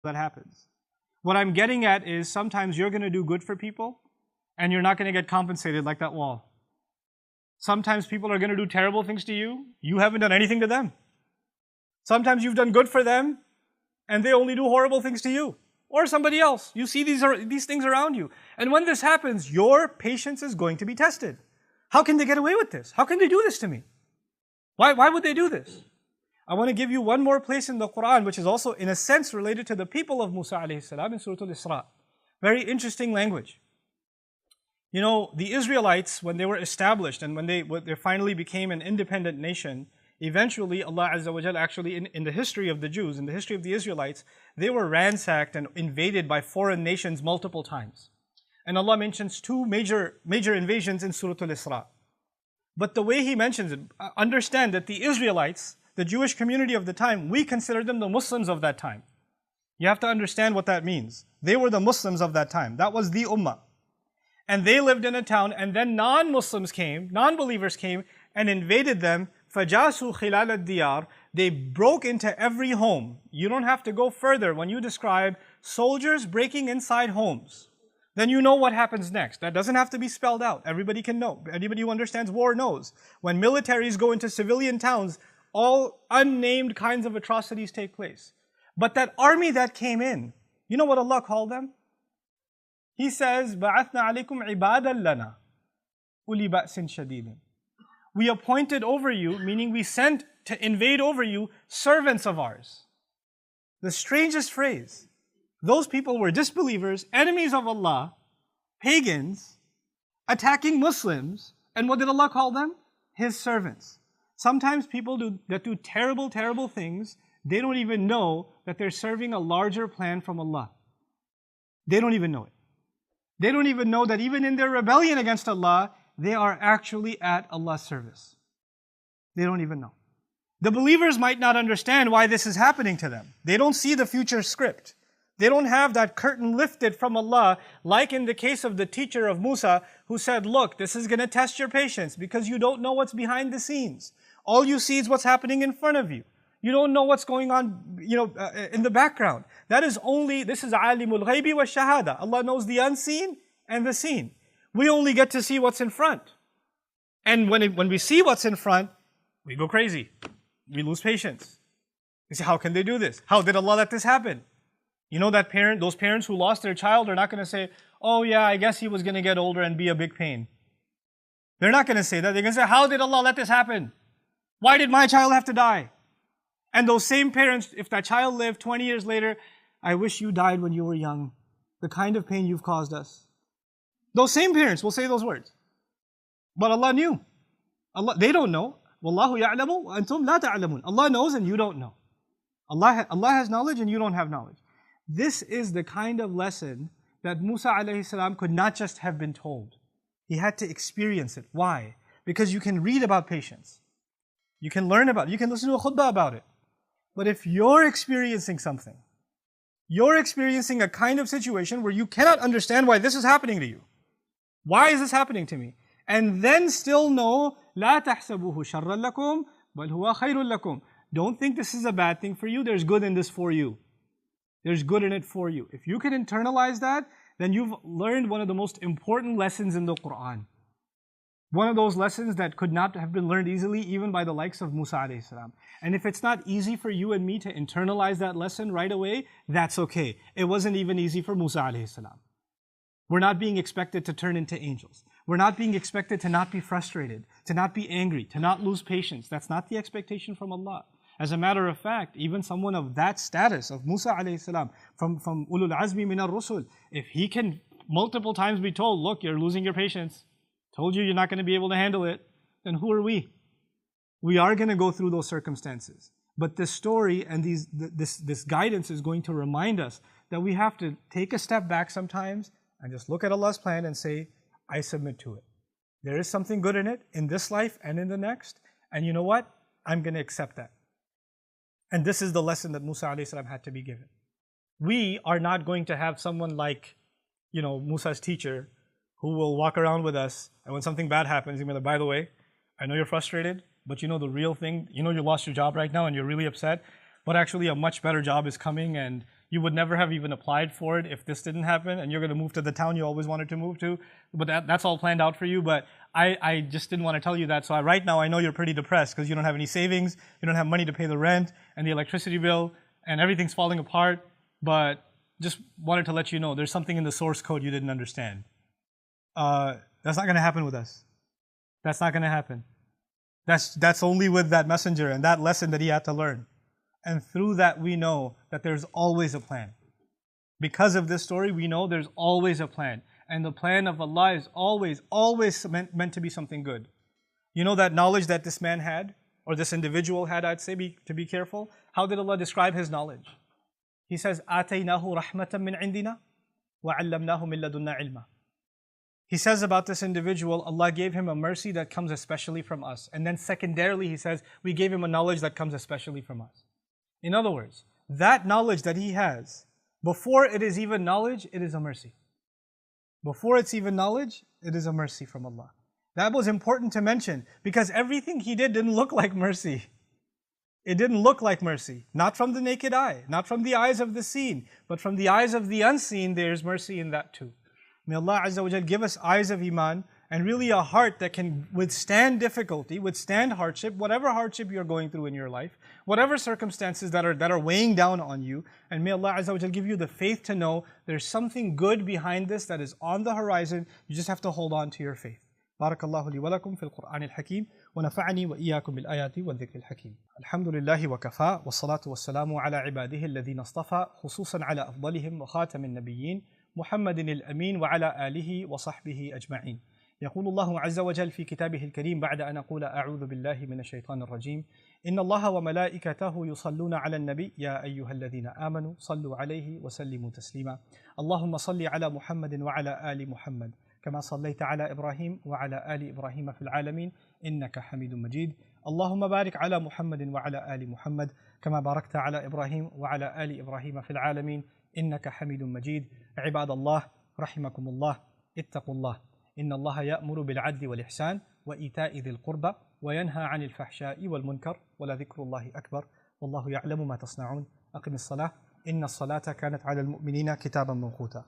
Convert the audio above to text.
that happens. What I'm getting at is sometimes you're going to do good for people and you're not going to get compensated like that wall. Sometimes people are going to do terrible things to you. You haven't done anything to them. Sometimes you've done good for them and they only do horrible things to you or somebody else. You see these things around you. And when this happens, your patience is going to be tested. How can they get away with this? How can they do this to me? Why would they do this? I want to give you one more place in the Quran, which is also in a sense related to the people of Musa alayhi salam in Surah Al-Isra. Very interesting language. You know, the Israelites, when they were established and when they finally became an independent nation, eventually Allah Azza wa Jal actually in the history of the Jews, in the history of the Israelites, they were ransacked and invaded by foreign nations multiple times. And Allah mentions two major invasions in Surah Al-Isra. But the way He mentions it, understand that the Israelites, the Jewish community of the time, we consider them the Muslims of that time. You have to understand what that means. They were the Muslims of that time. That was the Ummah. And they lived in a town, and then non-Muslims came, non-believers came and invaded them. فَجَاسُوا خِلَالَ الدِّيَارِ. They broke into every home. You don't have to go further. When you describe soldiers breaking inside homes, then you know what happens next. That doesn't have to be spelled out. Everybody can know. Anybody who understands war knows. When militaries go into civilian towns, all unnamed kinds of atrocities take place. But that army that came in, you know what Allah called them? He says, بَعَثْنَا عَلَيْكُمْ عِبَادًا لَنَا أُولِي بَأْسٍ شَدِيدٍ. We appointed over you, meaning we sent to invade over you, servants of ours. The strangest phrase. Those people were disbelievers, enemies of Allah, pagans, attacking Muslims, and what did Allah call them? His servants. Sometimes people that do terrible, terrible things, they don't even know that they're serving a larger plan from Allah. They don't even know it. They don't even know that even in their rebellion against Allah, they are actually at Allah's service. They don't even know. The believers might not understand why this is happening to them. They don't see the future script. They don't have that curtain lifted from Allah, like in the case of the teacher of Musa, who said, look, this is going to test your patience because you don't know what's behind the scenes. All you see is what's happening in front of you. You don't know what's going on, in the background. This is alimul ghaybi wa shahada. Allah knows the unseen and the seen. We only get to see what's in front. And when we see what's in front, we go crazy. We lose patience. We say, how can they do this? How did Allah let this happen? You know those parents who lost their child are not going to say, oh yeah, I guess he was going to get older and be a big pain. They're not going to say that. They're going to say, how did Allah let this happen? Why did my child have to die? And those same parents, if that child lived 20 years later, I wish you died when you were young. The kind of pain you've caused us. Those same parents will say those words. But Allah knew. They don't know. Wallahu ya'lamu wa antum la ta'lamun. Allah knows and you don't know. Allah has knowledge and you don't have knowledge. This is the kind of lesson that Musa alayhi salam could not just have been told. He had to experience it. Why? Because you can read about patience. You can learn about it. You can listen to a khutbah about it. But if you're experiencing something, you're experiencing a kind of situation where you cannot understand why this is happening to you. Why is this happening to me? And then still know, لا تحسبوه شرا لكم بل هو خير لكم. Don't think this is a bad thing for you. There's good in this for you. There's good in it for you. If you can internalize that, then you've learned one of the most important lessons in the Quran. One of those lessons that could not have been learned easily even by the likes of Musa alayhi salam. And if it's not easy for you and me to internalize that lesson right away, that's okay. It wasn't even easy for Musa alayhi salam. We're not being expected to turn into angels. We're not being expected to not be frustrated, to not be angry, to not lose patience. That's not the expectation from Allah. As a matter of fact, even someone of that status, of Musa alayhi salam, from ulul azmi min ar-rusul, if he can multiple times be told, look, you're losing your patience, told you you're not going to be able to handle it, then who are we? We are going to go through those circumstances. But this story and this guidance is going to remind us that we have to take a step back sometimes and just look at Allah's plan and say, I submit to it. There is something good in it, in this life and in the next. And you know what? I'm going to accept that. And this is the lesson that Musa alayhi salam had to be given. We are not going to have someone like, Musa's teacher who will walk around with us, and when something bad happens, he'll be like, by the way, I know you're frustrated, but you know the real thing, you lost your job right now and you're really upset, but actually a much better job is coming and You would never have even applied for it if this didn't happen, and you're going to move to the town you always wanted to move to. But that's all planned out for you. But I just didn't want to tell you that. So right now I know you're pretty depressed because you don't have any savings, you don't have money to pay the rent and the electricity bill, and everything's falling apart. But just wanted to let you know there's something in the source code you didn't understand. That's not going to happen with us. That's not going to happen. That's only with that messenger and that lesson that he had to learn. And through that we know that there's always a plan. Because of this story, we know there's always a plan. And the plan of Allah is always meant to be something good. You know that knowledge that this man had, or this individual had, I'd say, to be careful. How did Allah describe his knowledge? He says, آتَيْنَاهُ رَحْمَةً مِّنْ عِنْدِنَا وَعَلَّمْنَاهُ مِن لَدُنَّا عِلْمًا. He says about this individual, Allah gave him a mercy that comes especially from us. And then secondarily, he says, we gave him a knowledge that comes especially from us. In other words, that knowledge that he has, before it is even knowledge, it is a mercy. Before it's even knowledge, it is a mercy from Allah. That was important to mention because everything he did didn't look like mercy. It didn't look like mercy. Not from the naked eye, not from the eyes of the seen, but from the eyes of the unseen, there's mercy in that too. May Allah Azza wa Jal give us eyes of Iman and really a heart that can withstand difficulty, withstand hardship, whatever hardship you're going through in your life, whatever circumstances that are weighing down on you. And may Allah Azza wa Jal give you the faith to know there's something good behind this that is on the horizon. You just have to hold on to your faith. بارك الله لي ولكم في القرآن الحكيم ونفعني وإياكم بالآيات والذكر الحكيم. الحمد لله وكفى والصلاة والسلام على عباده الذين اصطفى خصوصا على أفضلهم وخاتم النبيين محمد الأمين وعلى آله وصحبه أجمعين. يقول الله عز وجل في كتابه الكريم بعد أن أقول أعوذ بالله من الشيطان الرجيم إن الله وملائكته يصلون على النبي يا أيها الذين آمنوا صلوا عليه وسلموا تسليما. اللهم صل على محمد وعلى آل محمد كما صليت على إبراهيم وعلى آل إبراهيم في العالمين إنك حميد مجيد. اللهم بارك على محمد وعلى آل محمد كما باركت على إبراهيم وعلى آل إبراهيم في العالمين إنك حميد مجيد. عباد الله رحمكم الله اتقوا الله إن الله يأمر بالعدل والإحسان وإيتاء ذي القربى وينهى عن الفحشاء والمنكر ولذكر الله أكبر والله يعلم ما تصنعون. أقم الصلاة إن الصلاة كانت على المؤمنين كتابا موقوتا.